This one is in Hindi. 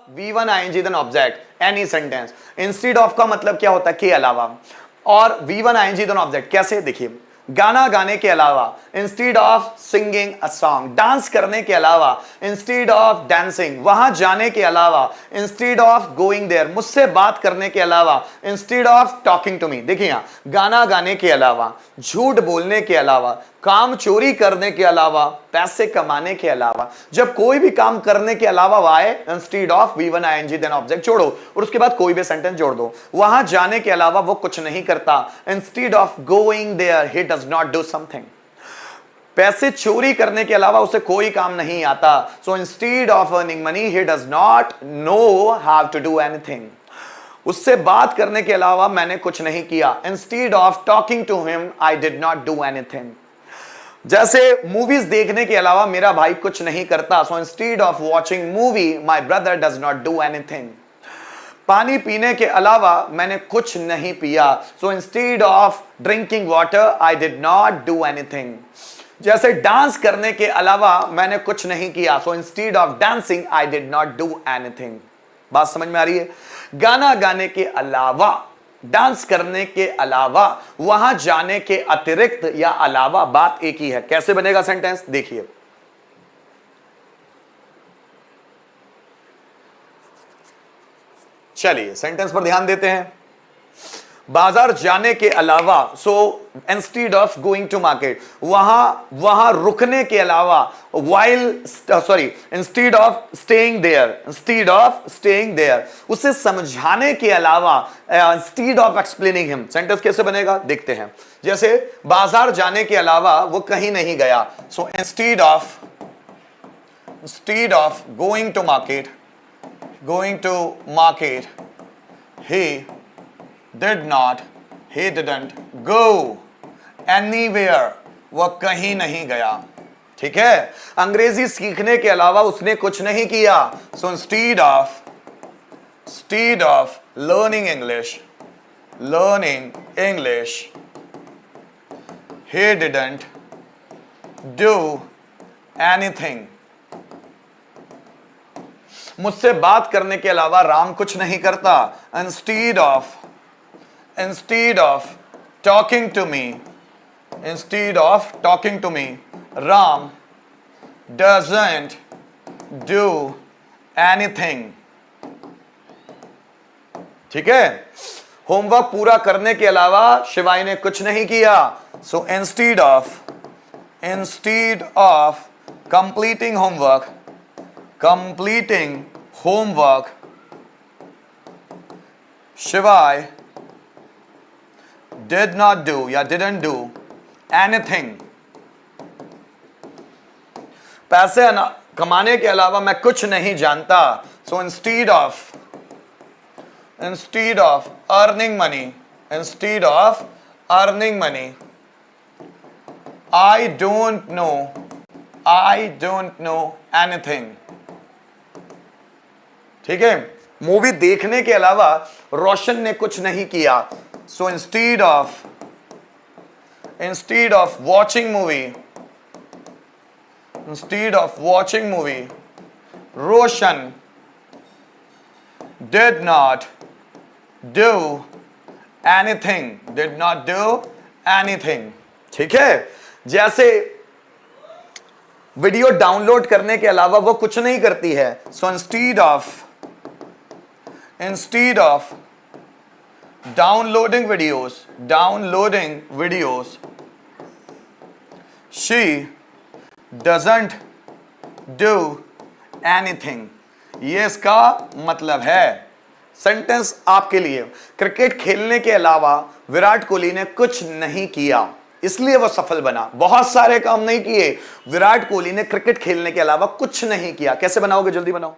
V1 ing then object any sentence. Instead of का मतलब क्या होता है? के अलावा। और V1 ing देन ऑब्जेक्ट कैसे? देखिए, गाना गाने के अलावा, instead of singing a song, dance करने के अलावा, इंस्टीड ऑफ डांसिंग, वहां जाने के अलावा, इंस्टीड ऑफ गोइंग देयर, मुझसे बात करने के अलावा, instead of talking to me. देखिए यहां, गाना गाने के अलावा, झूठ बोलने के अलावा, काम चोरी करने के अलावा, पैसे कमाने के अलावा, जब कोई भी काम करने के अलावा why instead of V1 ing then object जोड़ो और उसके बाद कोई भी सेंटेंस जोड़ दो। वहां जाने के अलावा वो कुछ नहीं करता, instead of going there he does not do something. पैसे चोरी करने के अलावा उसे कोई काम नहीं आता, so instead of earning money he does not know how to do anything. उससे बात करने के अलावा मैंने कुछ नहीं किया, instead of talking to him I did not do anything. जैसे मूवीज देखने के अलावा मेरा भाई कुछ नहीं करता, so instead of watching movie my brother does not do anything. पानी पीने के अलावा मैंने कुछ नहीं पिया, so instead of drinking water I did not do anything. जैसे डांस करने के अलावा मैंने कुछ नहीं किया, so instead of dancing I did not do anything. बात समझ में आ रही है? गाना गाने के अलावा, डांस करने के अलावा, वहां जाने के अतिरिक्त या अलावा, बात एक ही है। कैसे बनेगा सेंटेंस? देखिए, चलिए सेंटेंस पर ध्यान देते हैं। बाजार जाने के अलावा, so instead of going to market, वहां रुकने के अलावा, इंस्टीड ऑफ स्टेइंग देयर, उसे समझाने के अलावा, instead of explaining him. Sentence कैसे बनेगा देखते हैं। जैसे बाजार जाने के अलावा वो कहीं नहीं गया, so instead of going to market he didn't go anywhere, वह कहीं नहीं गया। ठीक है? अंग्रेजी सीखने के अलावा उसने कुछ नहीं किया, so instead of learning English he didn't do anything। मुझसे बात करने के अलावा राम कुछ नहीं करता, instead of talking to me, Ram doesn't do anything. ठीक है? होमवर्क पूरा करने के अलावा शिवाई ने कुछ नहीं किया, so instead of completing homework शिवाय did not do या didn't do anything। पैसे कमाने के अलावा मैं कुछ नहीं जानता, so instead of earning money I don't know anything। ठीक है? मूवी देखने के अलावा रोशन ने कुछ नहीं किया, so instead of watching movie Roshan did not do anything। ठीक है? जैसे वीडियो डाउनलोड करने के अलावा वो कुछ नहीं करती है, so instead of downloading videos she doesn't do anything. ये इसका मतलब है। सेंटेंस आपके लिए, क्रिकेट खेलने के अलावा विराट कोहली ने कुछ नहीं किया, इसलिए वह सफल बना। बहुत सारे काम नहीं किए, विराट कोहली ने क्रिकेट खेलने के अलावा कुछ नहीं किया। कैसे बनाओगे? जल्दी बनाओ।